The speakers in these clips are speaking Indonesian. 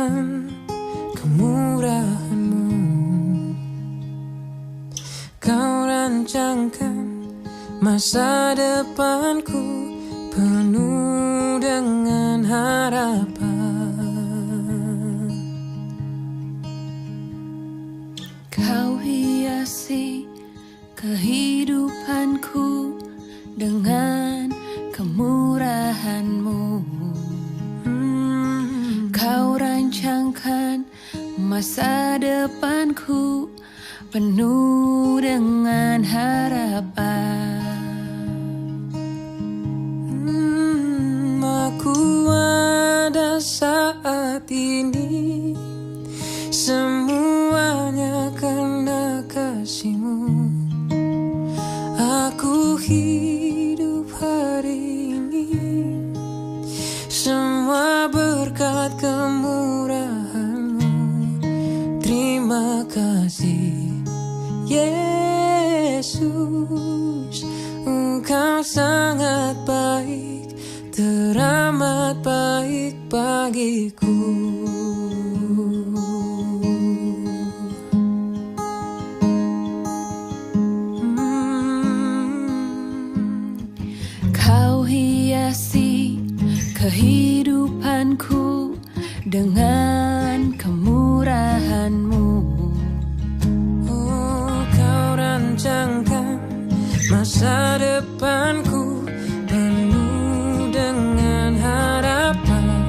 rasakan kemurahan-Mu. Kau rancangkan masa depanku penuh dengan harapan. Kau hiasi kehidupanku dengan kemurahan-Mu. Kau rancangkan masa depanku penuh dengan harapan. Aku ada saat ini, semuanya karena kasih-Mu. Aku hidup hari ini, semua berkat kemurahan-Mu. Terima kasih Yesus, Engkau sangat baik, teramat baik bagiku. Kau hiasi kehidupanku dengan kemurahan-Mu. Oh, Kau rancangkan masa depanku penuh dengan harapan.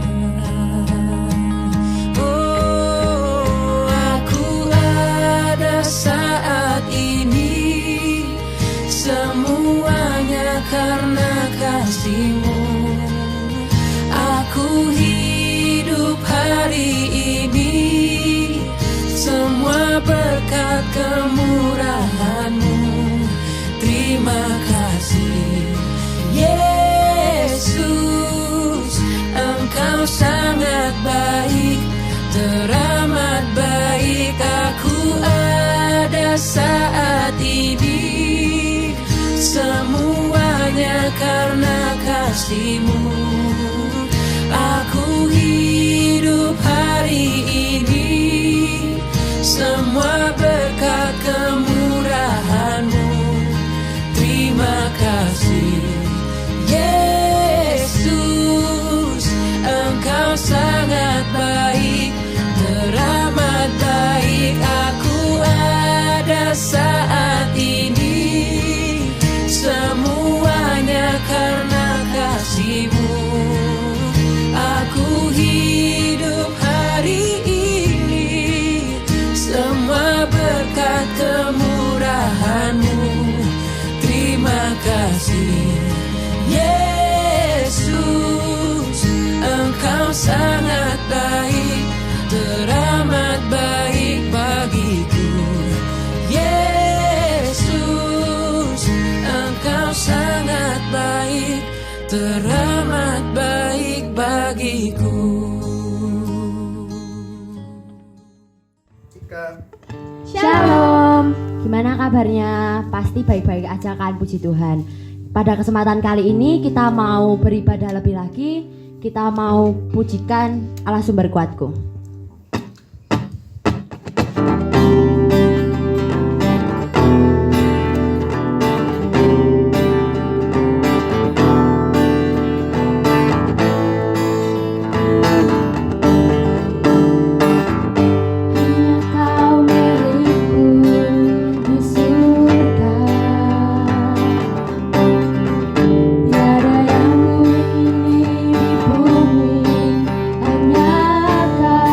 Oh, aku ada saat ini, semuanya karena kasih-Mu. Aku hidup hari ini, semua berkat kemurahan-Mu. Terima kasih Yesus, Engkau sangat baik, teramat baik. Aku ada saat ini, semuanya karena kasih-Mu. Aku hidup hari ini, semua berkat kemurahan-Mu. Terima kasih Yesus, Engkau sangat baik, teramat baik. Aku ada saat ini, semuanya karena kasih-Mu. Aku hidup hari ini, semua berkat kemurahan-Mu. Terima kasih Yesus, Engkau sangat baik, teramat baik bagiku. Yesus, Engkau sangat baik, teramat baik bagiku. Shalom, gimana kabarnya? Pasti baik-baik aja kan, puji Tuhan. Pada kesempatan kali ini kita mau beribadah lebih lagi. Kita mau pujikan Allah sumber kuatku. Tiada yang ku ingini di bumi, hanya Kau.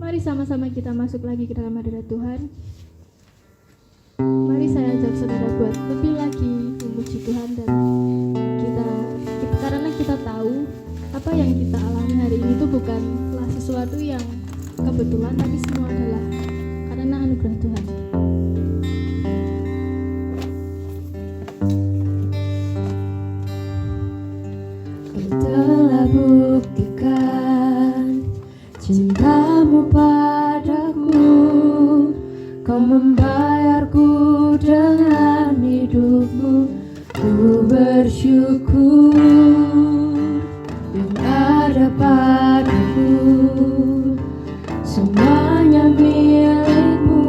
Mari sama-sama kita masuk lagi ke dalam hadirat Tuhan. Mari saya ajak saudara buat lebih lagi memuji Tuhan dan karena kita tahu apa yang kita alami hari ini itu bukanlah sesuatu yang kebetulan, tapi semua adalah karena anugerah Tuhan. Kau telah buktikan cintamu padaku, kau membayarku dengan hidupmu. Ku bersyukur yang ada padaku, semuanya milikmu.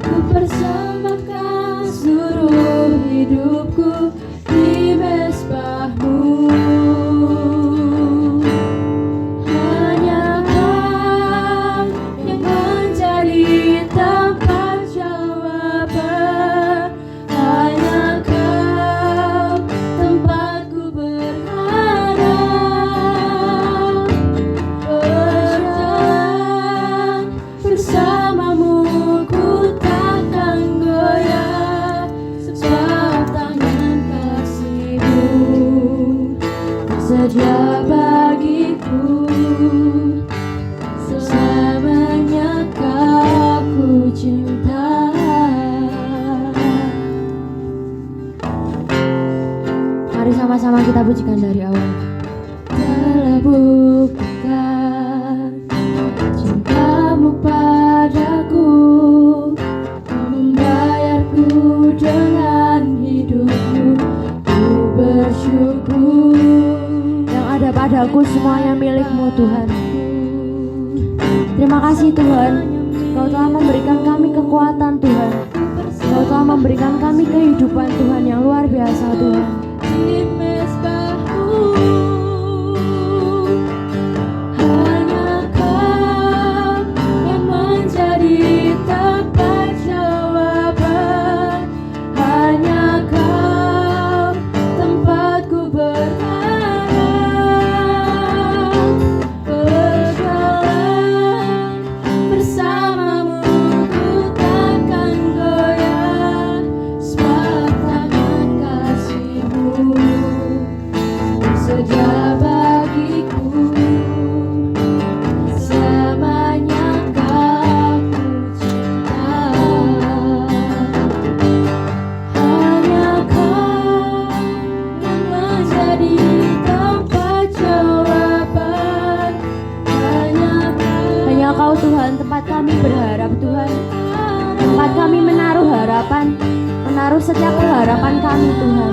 Ku persembahkan seluruh hidupku di mezbahmu. Hanya Kau yang menjadi tempat jawaban. Hanya Kau tempatku berharap. Berjalan bersamamu ku takkan goyah, sebab tangan kasih-Mu tersedia bagiku. Selamanya Kau ku cinta. Mari sama-sama kita pujikan dari awal. Telah buktikan cintamu padaku, kau membayarku dengan hidupmu. Ku bersyukur yang ada padaku semuanya milik-Mu Tuhan. Terima kasih Tuhan, Kau telah memberikan kami kekuatan Tuhan. Kau telah memberikan kami kehidupan Tuhan yang luar biasa Tuhan. Di mezbahmu hanya Kau yang menjadi tempat jawaban. Hanya Kau tempatku berharap. Berjalan bersamamu ku takkan goyah, sebab tangan kasih-Mu tersedia bagiku. Selamanya Kau ku cinta. Hanya Kau yang menjadi tempat jawaban. Hanya Kau Tuhan tempat kami berharap Tuhan, tempat kami menaruh harapan, menaruh setiap pengharapan kami Tuhan.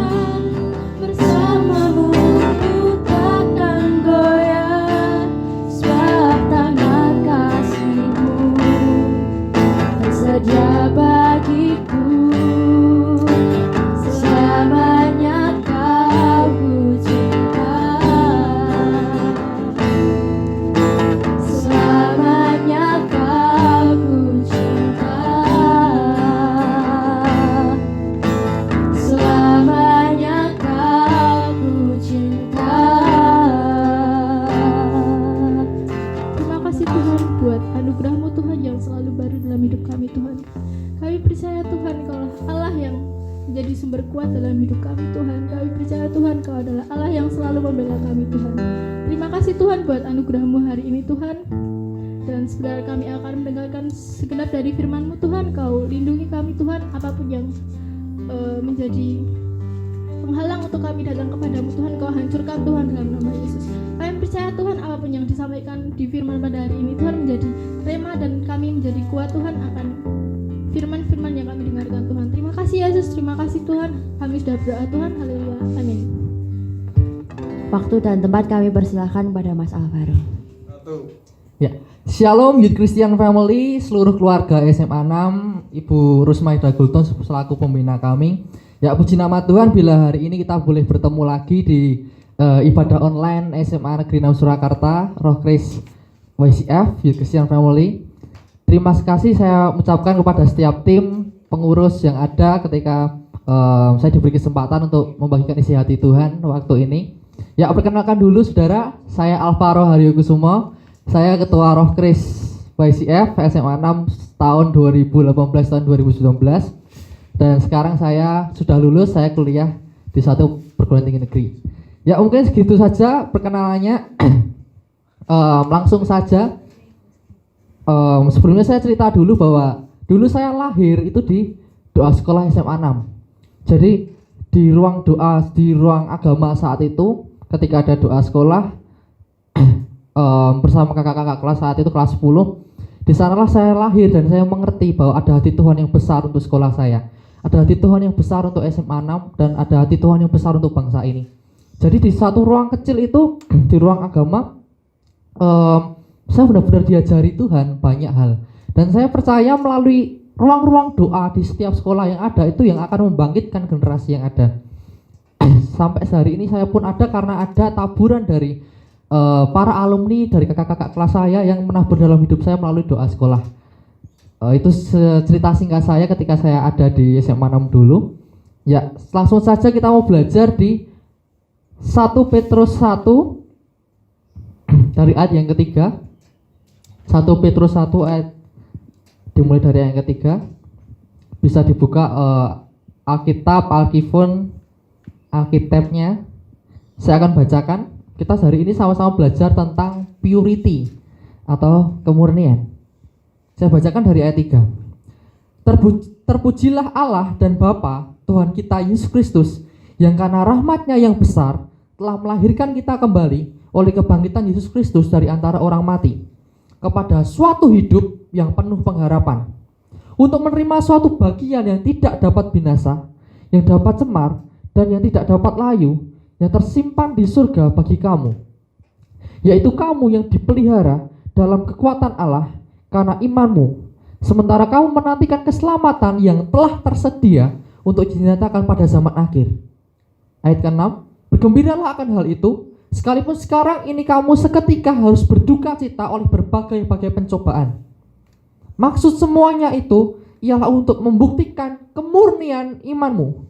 Bersamamu ku takkan goyah, sebab tangan kasih-Mu tersedia bagiku. Selamanya Kau ku cinta. Selamanya Kau ku cinta. Selamanya Kau ku cinta. Terima kasih Tuhan buat anugerah-Mu Tuhan yang selalu baru dalam hidup kami Tuhan. Kami percaya Tuhan Kaulah Allah yang menjadi sumber kuat dalam hidup kami Tuhan. Kami percaya Tuhan Kau adalah Allah yang selalu membela kami Tuhan. Terima kasih Tuhan buat anugerah-Mu hari ini Tuhan. Dan sebentar kami akan mendengarkan segenap dari firman-Mu Tuhan. Kau lindungi kami Tuhan, apapun yang menjadi penghalang untuk kami datang kepadamu Tuhan, Kau hancurkan Tuhan dalam nama Yesus. Kami percaya Tuhan apapun yang disampaikan di firman pada hari ini Tuhan menjadi rema dan kami menjadi kuat Tuhan akan firman-firman yang kami dengarkan Tuhan. Terima kasih Yesus, terima kasih Tuhan. Kami sudah berdoa Tuhan, haleluya, amin. Waktu dan tempat kami persilahkan pada Mas Alvaro. Ya, Shalom Youth Christian Family, seluruh keluarga SMA 6, Ibu Rusmaida Gulton selaku pembina kami. Ya, puji nama Tuhan bila hari ini kita boleh bertemu lagi di ibadah online SMA Negeri 6 Surakarta, Roh Kris YCF, Youth Christian Family. Terima kasih saya ucapkan kepada setiap tim pengurus yang ada ketika saya diberi kesempatan untuk membagikan isi hati Tuhan waktu ini. Ya, perkenalkan dulu saudara, saya Alvaro Haryokusumo. Saya Ketua Roh Kris YCF SMA 6 tahun 2018 tahun 2019. Dan sekarang saya sudah lulus, saya kuliah di satu perguruan tinggi negeri. Ya mungkin segitu saja perkenalannya. Langsung saja. Sebelumnya saya cerita dulu bahwa dulu saya lahir itu di doa sekolah SMA 6. Jadi di ruang doa, di ruang agama saat itu, ketika ada doa sekolah bersama kakak-kakak kelas saat itu kelas 10, di sanalah saya lahir dan saya mengerti bahwa ada hati Tuhan yang besar untuk sekolah saya. Ada hati Tuhan yang besar untuk SMA 6 dan ada hati Tuhan yang besar untuk bangsa ini. Jadi di satu ruang kecil itu, di ruang agama, saya benar-benar diajari Tuhan banyak hal. Dan saya percaya melalui ruang-ruang doa di setiap sekolah yang ada itu yang akan membangkitkan generasi yang ada. Sampai sehari ini saya pun ada karena ada taburan dari para alumni, dari kakak-kakak kelas saya yang menabur dalam hidup saya melalui doa sekolah. Itu cerita singkat saya ketika saya ada di SMA 6 dulu. Ya, langsung saja kita mau belajar di 1 Petrus 1 dari ayat yang ketiga. 1 Petrus 1 ayat dimulai dari ayat yang ketiga. Bisa dibuka Alkitab, Alkifon, Alkitabnya. Saya akan bacakan. Kita hari ini sama-sama belajar tentang purity atau kemurnian. Saya bacakan dari ayat 3. Terpujilah Allah dan Bapa Tuhan kita Yesus Kristus, yang karena rahmat-Nya yang besar telah melahirkan kita kembali oleh kebangkitan Yesus Kristus dari antara orang mati kepada suatu hidup yang penuh pengharapan, untuk menerima suatu bagian yang tidak dapat binasa, yang dapat cemar dan yang tidak dapat layu, yang tersimpan di surga bagi kamu, yaitu kamu yang dipelihara dalam kekuatan Allah karena imanmu, sementara kamu menantikan keselamatan yang telah tersedia untuk dinyatakan pada zaman akhir. Ayat ke-6, bergembiralah akan hal itu, sekalipun sekarang ini kamu seketika harus berduka cita oleh berbagai-bagai pencobaan. Maksud semuanya itu ialah untuk membuktikan kemurnian imanmu,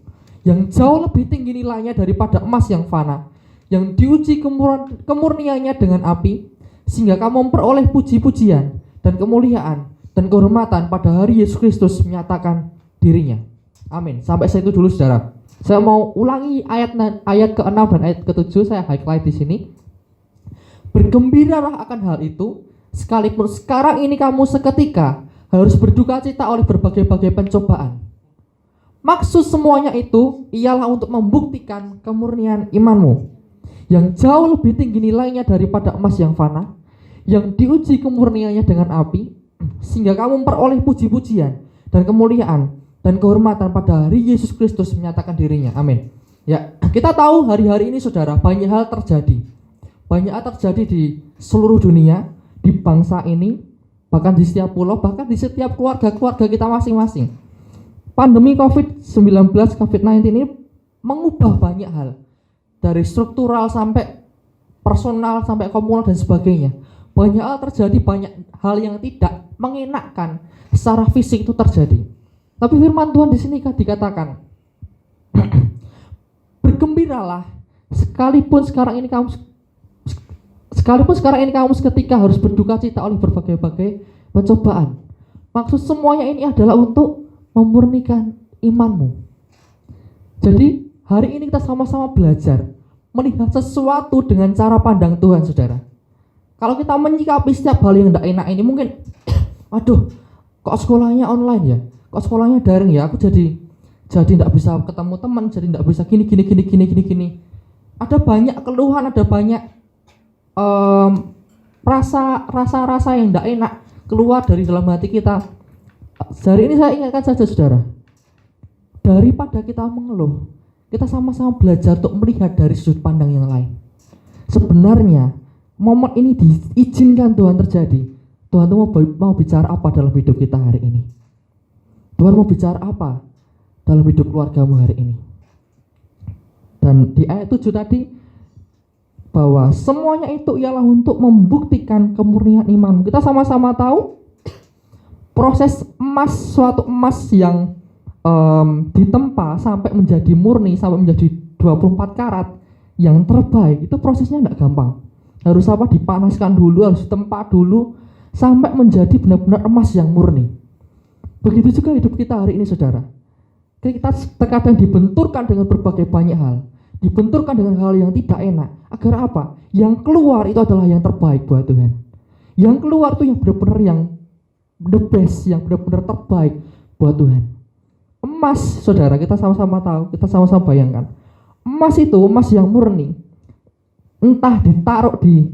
yang jauh lebih tinggi nilainya daripada emas yang fana, yang diuji kemurniannya dengan api, sehingga kamu memperoleh puji-pujian dan kemuliaan dan kehormatan pada hari Yesus Kristus menyatakan dirinya. Amin. Sampai situ dulu saudara. Saya mau ulangi ayat ke-6 dan ayat ke-7, saya highlight di sini. Bergembiralah akan hal itu, sekalipun sekarang ini kamu seketika harus berduka cita oleh berbagai-bagai pencobaan. Maksud semuanya itu ialah untuk membuktikan kemurnian imanmu, yang jauh lebih tinggi nilainya daripada emas yang fana, yang diuji kemurniannya dengan api, sehingga kamu memperoleh puji-pujian dan kemuliaan dan kehormatan pada hari Yesus Kristus menyatakan dirinya. Amin. Ya, kita tahu hari-hari ini saudara, banyak hal terjadi. Banyak hal terjadi di seluruh dunia, di bangsa ini, bahkan di setiap pulau, bahkan di setiap keluarga-keluarga kita masing-masing. Pandemi COVID-19, COVID-19 ini mengubah banyak hal. Dari struktural sampai personal, sampai komunal dan sebagainya. Banyak hal terjadi, banyak hal yang tidak mengenakkan secara fisik itu terjadi. Tapi firman Tuhan di sini dikatakan, bergembiralah sekalipun sekarang ini kamu seketika harus berduka cita oleh berbagai-bagai pencobaan. Maksud semuanya ini adalah untuk memurnikan imanmu. Jadi hari ini kita sama-sama belajar melihat sesuatu dengan cara pandang Tuhan, saudara. Kalau kita menyikapi setiap hal yang tidak enak ini mungkin, waduh, kok sekolahnya online ya, kok sekolahnya daring ya, aku jadi tidak bisa ketemu teman, jadi tidak bisa gini. Ada banyak keluhan, ada banyak rasa yang tidak enak keluar dari dalam hati kita. Hari ini saya ingatkan saja saudara, daripada kita mengeluh, kita sama-sama belajar untuk melihat dari sudut pandang yang lain. Sebenarnya momen ini diizinkan Tuhan terjadi. Tuhan tuh mau bicara apa dalam hidup kita hari ini? Tuhan mau bicara apa dalam hidup keluargamu hari ini? Dan di ayat 7 tadi, bahwa semuanya itu ialah untuk membuktikan kemurnian imanmu. Kita sama-sama tahu proses suatu emas yang ditempa sampai menjadi murni, sampai menjadi 24 karat yang terbaik, itu prosesnya tidak gampang. Harus dipanaskan dulu, harus ditempa dulu sampai menjadi benar-benar emas yang murni. Begitu juga hidup kita hari ini, saudara. Kita terkadang dibenturkan dengan berbagai banyak hal, dibenturkan dengan hal yang tidak enak. Agar apa? Yang keluar itu adalah yang terbaik buat Tuhan. Yang keluar itu yang benar-benar yang the best, yang benar-benar terbaik buat Tuhan. Emas, saudara, kita sama-sama tahu, kita sama-sama bayangkan. Emas itu, emas yang murni, entah ditaruh di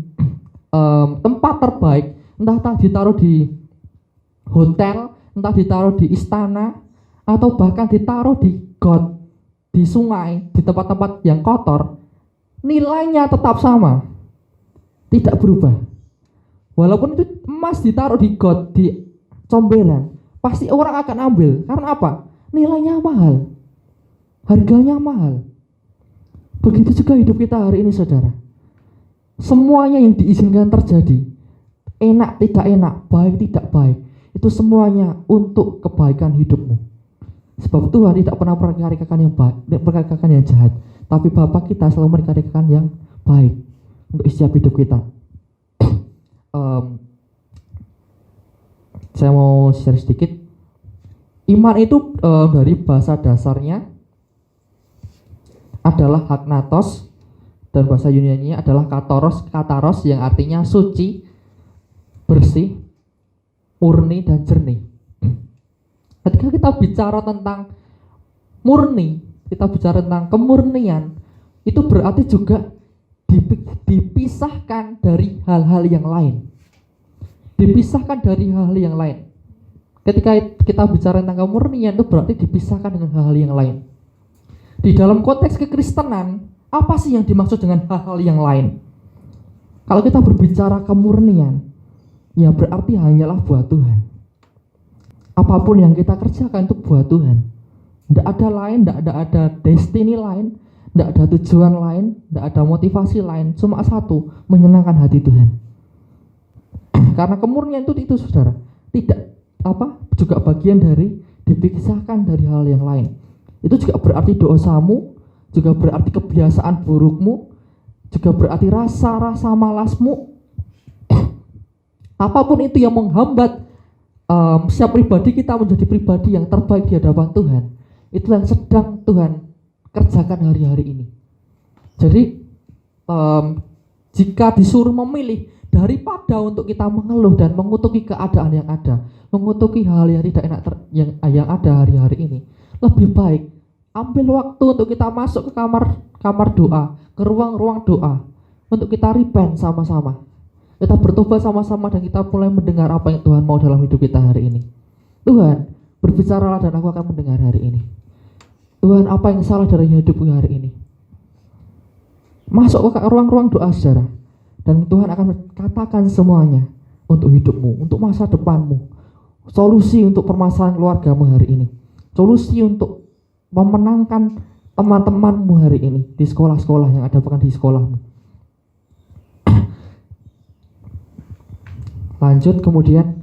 tempat terbaik, entah ditaruh di hotel, entah ditaruh di istana, atau bahkan ditaruh di got, di sungai, di tempat-tempat yang kotor, nilainya tetap sama, tidak berubah. Walaupun itu emas ditaruh di got, di comberan, pasti orang akan ambil. Karena apa? Nilainya mahal, harganya mahal. Begitu juga hidup kita hari ini, saudara. Semuanya yang diizinkan terjadi, enak tidak enak, baik tidak baik, itu semuanya untuk kebaikan hidupmu. Sebab Tuhan tidak pernah memperkarakan yang baik, memperkarakan yang jahat, tapi Bapa kita selalu memperkarakan yang baik untuk setiap hidup kita. Saya mau share sedikit. Iman itu dari bahasa dasarnya adalah hagnatos, dan bahasa Yunani adalah kataros yang artinya suci, bersih, murni, dan jernih. Ketika kita bicara tentang murni, kita bicara tentang kemurnian, itu berarti juga dipisahkan dari hal-hal yang lain. Dipisahkan dari hal-hal yang lain. Ketika kita bicara tentang kemurnian, itu berarti dipisahkan dengan hal-hal yang lain. Di dalam konteks kekristenan, apa sih yang dimaksud dengan hal-hal yang lain? Kalau kita berbicara kemurnian, ya berarti hanyalah buat Tuhan. Apapun yang kita kerjakan itu buat Tuhan. Tidak ada lain, tidak ada destiny lain, tidak ada tujuan lain, tidak ada motivasi lain, cuma satu, menyenangkan hati Tuhan. Karena kemurnian itu saudara, tidak juga bagian dari dipisahkan dari hal yang lain. Itu juga berarti dosamu, juga berarti kebiasaan burukmu, juga berarti rasa-rasa malasmu. Apapun itu yang menghambat setiap pribadi kita menjadi pribadi yang terbaik di hadapan Tuhan, itulah yang sedang Tuhan kerjakan hari-hari ini. Jadi jika disuruh memilih, daripada untuk kita mengeluh dan mengutuki keadaan yang ada, mengutuki hal yang tidak enak yang ada hari-hari ini, lebih baik ambil waktu untuk kita masuk ke kamar doa, ke ruang-ruang doa, untuk kita repent sama-sama, kita bertobat sama-sama, dan kita mulai mendengar apa yang Tuhan mau dalam hidup kita hari ini. Tuhan, berbicaralah dan aku akan mendengar hari ini. Tuhan, apa yang salah dari hidupku hari ini? Masuk ke ruang-ruang doa, saudara, dan Tuhan akan katakan semuanya untuk hidupmu, untuk masa depanmu, solusi untuk permasalahan keluargamu hari ini, solusi untuk memenangkan teman-temanmu hari ini di sekolah-sekolah yang ada, bahkan di sekolahmu. Lanjut, kemudian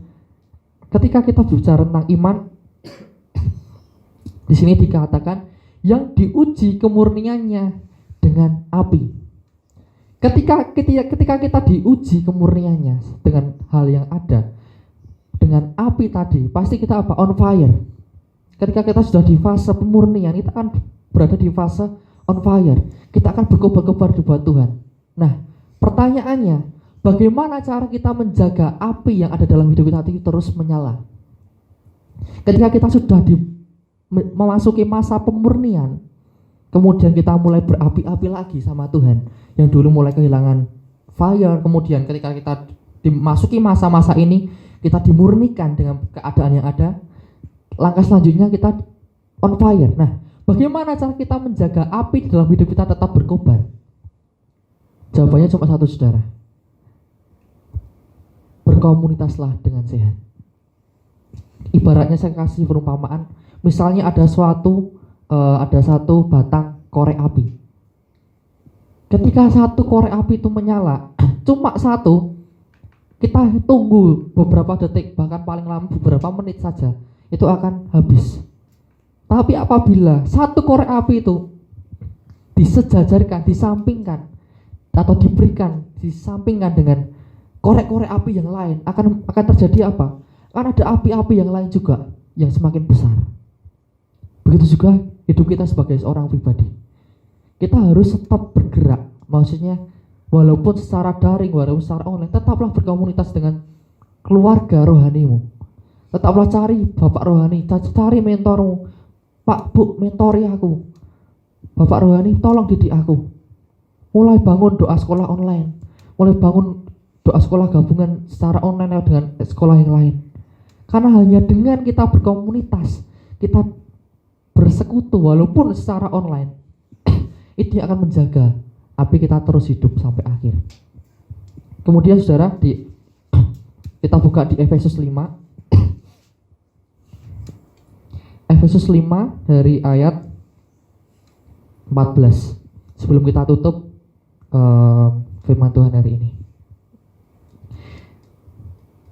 ketika kita bicara tentang iman, di sini dikatakan yang diuji kemurniannya dengan api. Ketika kita diuji kemurniannya dengan hal yang ada, dengan api tadi, pasti kita on fire. Ketika kita sudah di fase pemurnian, kita akan berada di fase on fire. Kita akan berkobar-kobar di buat Tuhan. Nah, pertanyaannya, bagaimana cara kita menjaga api yang ada dalam hidup kita itu terus menyala? Ketika kita sudah memasuki masa pemurnian, kemudian kita mulai berapi-api lagi sama Tuhan, yang dulu mulai kehilangan fire. Kemudian ketika kita dimasuki masa-masa ini, kita dimurnikan dengan keadaan yang ada, langkah selanjutnya kita on fire. Nah, bagaimana cara kita menjaga api di dalam hidup kita tetap berkobar? Jawabannya cuma satu, saudara. Berkomunitaslah dengan sehat. Ibaratnya saya kasih perumpamaan, misalnya ada satu batang korek api. Ketika satu korek api itu menyala, cuma satu, kita tunggu beberapa detik, bahkan paling lama beberapa menit saja, itu akan habis. Tapi apabila satu korek api itu disejajarkan, disampingkan, atau disampingkan dengan korek-korek api yang lain akan terjadi apa? Akan ada api-api yang lain juga yang semakin besar. Begitu juga hidup kita sebagai seorang pribadi. Kita harus tetap bergerak. Maksudnya walaupun secara daring, walaupun secara online, tetaplah berkomunitas dengan keluarga rohanimu. Tetaplah cari bapak rohani, cari mentormu. Pak, Bu, mentori aku. Bapak rohani, tolong didik aku. Mulai bangun doa sekolah online. Mulai bangun doa sekolah gabungan secara online dengan sekolah yang lain. Karena hanya dengan kita berkomunitas, kita bersekutu walaupun secara online, itu akan menjaga api kita terus hidup sampai akhir. Kemudian saudara, kita buka di Efesus 5. Efesus 5 dari ayat 14. Sebelum kita tutup firman Tuhan hari ini.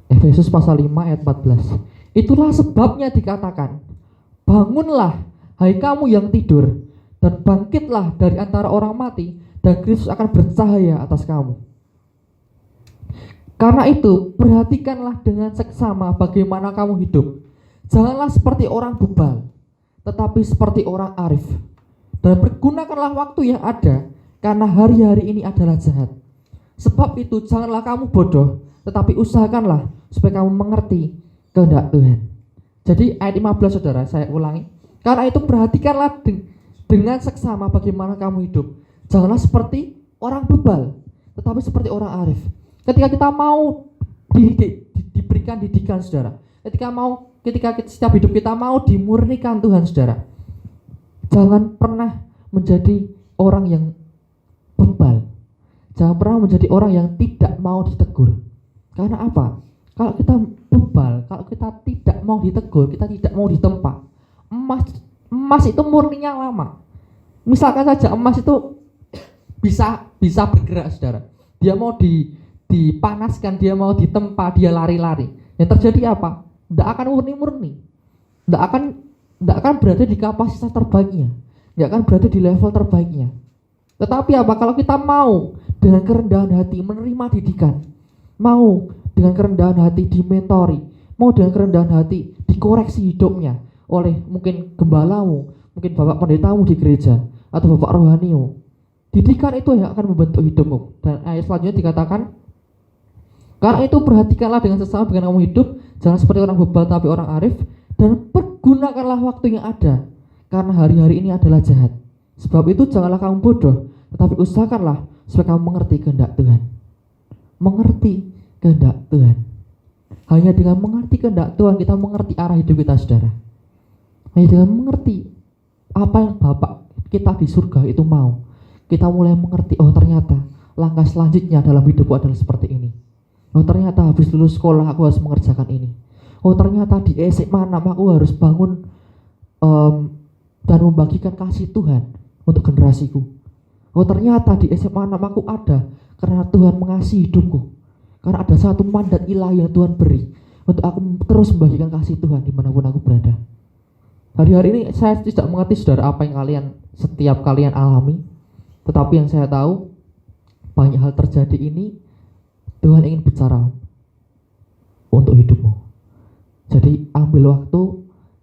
Efesus pasal 5 ayat 14. Itulah sebabnya dikatakan, bangunlah hai kamu yang tidur, dan bangkitlah dari antara orang mati, dan Kristus akan bercahaya atas kamu. Karena itu, perhatikanlah dengan seksama bagaimana kamu hidup. Janganlah seperti orang bebal, tetapi seperti orang arif. Dan pergunakanlah waktu yang ada, karena hari-hari ini adalah jahat. Sebab itu, janganlah kamu bodoh, tetapi usahakanlah supaya kamu mengerti kehendak Tuhan. Jadi ayat 15 saudara, saya ulangi. Karena itu perhatikanlah dengan seksama bagaimana kamu hidup. Janganlah seperti orang bebal, tetapi seperti orang arif. Ketika kita mau diberikan didikan saudara, ketika setiap hidup kita mau dimurnikan Tuhan saudara, jangan pernah menjadi orang yang bebal. Jangan pernah menjadi orang yang tidak mau ditegur. Karena apa? Kalau kita bebal, kalau kita tidak mau ditegur, kita tidak mau ditempa. Emas itu murninya lama. Misalkan saja emas itu bisa bergerak saudara. Dia mau dipanaskan, dia mau ditempa, dia lari-lari. Yang terjadi apa? Tidak akan murni. Tidak akan berada di kapasitas terbaiknya. Tidak akan berada di level terbaiknya. Tetapi apa? Kalau kita mau dengan kerendahan hati menerima didikan, mau dengan kerendahan hati dimentori, mau dengan kerendahan hati dikoreksi hidupnya oleh mungkin gembalamu, mungkin bapak pendetamu di gereja, atau bapak rohanimu, didikan itu yang akan membentuk hidupmu. Dan ayat selanjutnya dikatakan, karena itu perhatikanlah dengan sesama dengan kamu hidup, jangan seperti orang bebal tapi orang arif, dan pergunakanlah waktu yang ada, karena hari-hari ini adalah jahat. Sebab itu janganlah kamu bodoh, tetapi usahakanlah supaya kamu mengerti kehendak Tuhan. Mengerti kehendak Tuhan. Hanya dengan mengerti kehendak Tuhan kita mengerti arah hidup kita saudara. Hanya dengan mengerti apa yang Bapak kita di surga itu mau, kita mulai mengerti, oh ternyata langkah selanjutnya dalam hidupku adalah seperti ini. Oh ternyata habis lulus sekolah aku harus mengerjakan ini. Oh ternyata di SMA 6 aku harus bangun dan membagikan kasih Tuhan untuk generasiku. Oh ternyata di SMA 6 aku ada karena Tuhan mengasihi hidupku. Karena ada satu mandat ilahi yang Tuhan beri untuk aku terus membagikan kasih Tuhan dimanapun aku berada. Hari-hari ini saya tidak mengerti saudara apa yang setiap kalian alami. Tetapi yang saya tahu, banyak hal terjadi ini Tuhan ingin bicara untuk hidupmu. Jadi ambil waktu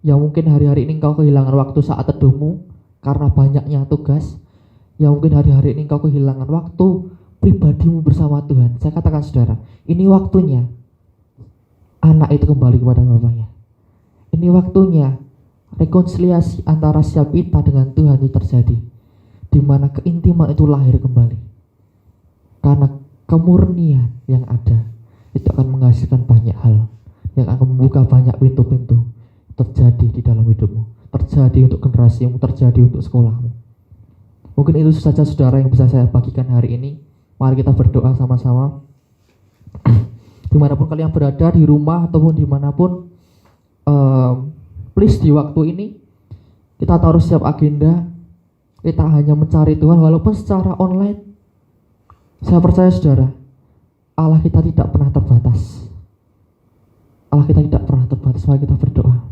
yang mungkin hari-hari ini engkau kehilangan waktu saat teduhmu karena banyaknya tugas. Yang mungkin hari-hari ini engkau kehilangan waktu pribadimu bersama Tuhan. Saya katakan saudara, ini waktunya anak itu kembali kepada bapaknya. Ini waktunya rekonsiliasi antara setiap kita dengan Tuhan itu terjadi, di mana keintiman itu lahir kembali. Karena kemurnian yang ada itu akan menghasilkan banyak hal, yang akan membuka banyak pintu-pintu terjadi di dalam hidupmu, terjadi untuk generasimu, terjadi untuk sekolahmu. Mungkin itu saja saudara yang bisa saya bagikan hari ini. Mari kita berdoa sama-sama. Dimanapun kalian berada, di rumah ataupun dimanapun, please di waktu ini kita taruh setiap agenda. Kita hanya mencari Tuhan walaupun secara online. Saya percaya saudara, Allah kita tidak pernah terbatas. Allah kita tidak pernah terbatas. Mari kita berdoa.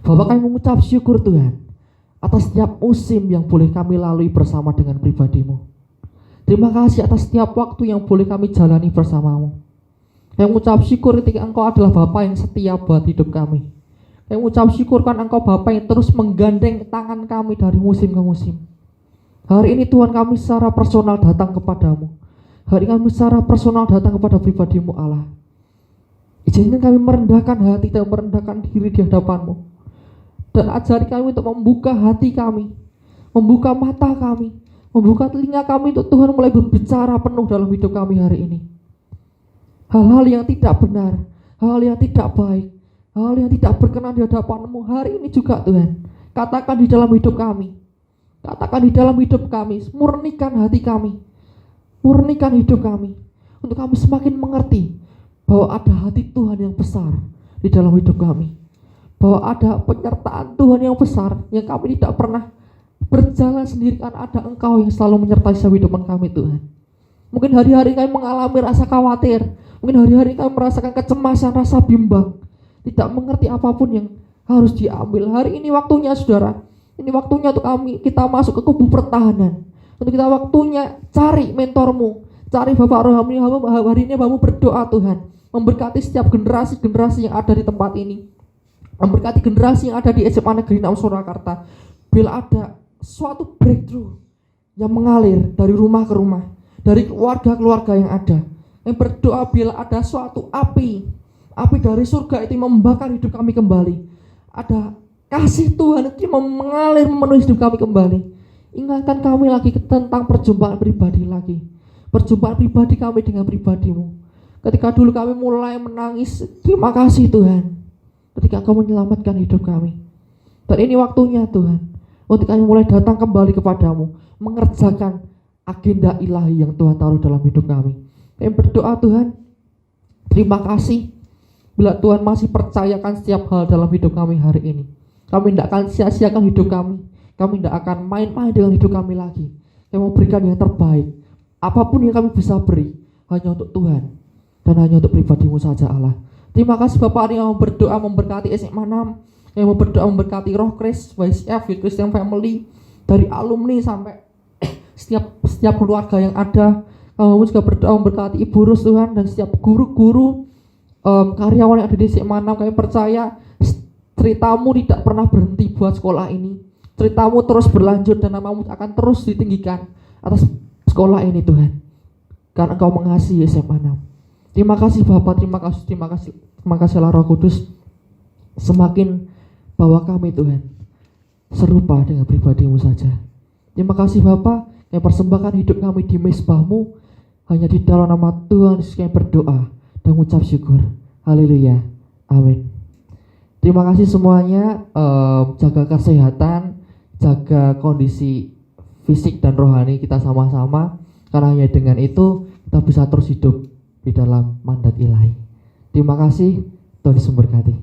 Bapak, kami mengucap syukur Tuhan atas setiap musim yang boleh kami lalui bersama dengan pribadimu. Terima kasih atas setiap waktu yang boleh kami jalani bersamamu. Kami mengucap syukur ketika Engkau adalah Bapa yang setia buat hidup kami. Kami mengucap syukur kan Engkau Bapa yang terus menggandeng tangan kami dari musim ke musim. Hari ini Tuhan, kami secara personal datang kepadamu. Hari ini kami secara personal datang kepada pribadimu Allah. Izinkan kami merendahkan hati dan merendahkan diri di hadapanmu. Dan ajari kami untuk membuka hati kami, membuka mata kami, membuka telinga kami untuk Tuhan mulai berbicara penuh dalam hidup kami hari ini. Hal-hal yang tidak benar, hal yang tidak baik, hal yang tidak berkenan di hadapanmu hari ini juga Tuhan, katakan di dalam hidup kami. Katakan di dalam hidup kami, murnikan hati kami, murnikan hidup kami, untuk kami semakin mengerti bahwa ada hati Tuhan yang besar di dalam hidup kami, bahwa ada penyertaan Tuhan yang besar yang kami tidak pernah berjalan sendiri, karena ada Engkau yang selalu menyertai kehidupan kami Tuhan. Mungkin hari-hari kami mengalami rasa khawatir, mungkin hari-hari kami merasakan kecemasan, rasa bimbang, tidak mengerti apapun yang harus diambil. Hari ini waktunya saudara, ini waktunya untuk kita masuk ke kubu pertahanan. Untuk kita waktunya cari mentormu, cari Bapak Rohani. Hari ini Bapak berdoa Tuhan, memberkati setiap generasi-generasi yang ada di tempat ini, memberkati generasi yang ada di SMA Negeri 6 Surakarta. Bila ada suatu breakthrough yang mengalir dari rumah ke rumah, dari keluarga-keluarga yang ada, yang berdoa bila ada suatu api dari surga itu membakar hidup kami kembali. Ada kasih Tuhan itu mengalir memenuhi hidup kami kembali. Ingatkan kami lagi tentang perjumpaan pribadi lagi. Perjumpaan pribadi kami dengan pribadimu. Ketika dulu kami mulai menangis, terima kasih Tuhan, ketika Engkau menyelamatkan hidup kami. Dan ini waktunya Tuhan, untuk kami mulai datang kembali kepadamu, mengerjakan agenda ilahi yang Tuhan taruh dalam hidup kami. Kami berdoa Tuhan, terima kasih bila Tuhan masih percayakan setiap hal dalam hidup kami hari ini. Kami tidak akan sia-siakan hidup kami. Kami tidak akan main-main dengan hidup kami lagi. Kami mau berikan yang terbaik. Apapun yang kami bisa beri, hanya untuk Tuhan dan hanya untuk pribadimu saja Allah. Terima kasih Bapak yang mau berdoa memberkati SMA 6, yang mau berdoa memberkati Roh Kris, YCF, Youth Christian Family, dari alumni sampai setiap keluarga yang ada. Kamu juga berdoa memberkati Ibu Rus Tuhan, dan setiap guru-guru, karyawan yang ada di SMA 6. Kami percaya ceritamu tidak pernah berhenti buat sekolah ini. Ceritamu terus berlanjut dan namamu akan terus ditinggikan atas sekolah ini Tuhan, karena Engkau mengasihi SMA 6. Terima kasih Bapak, terima kasih Roh Kudus. Semakin bawa kami Tuhan serupa dengan pribadimu saja. Terima kasih Bapak, yang persembahkan hidup kami di mezbahmu. Hanya di dalam nama Tuhan Yesus kami berdoa dan mengucap syukur. Haleluya, amin. Terima kasih semuanya. Jaga kesehatan, jaga kondisi fisik dan rohani kita sama-sama, karena hanya dengan itu kita bisa terus hidup di dalam mandat ilahi. Terima kasih, Tuhan Yesus memberkati.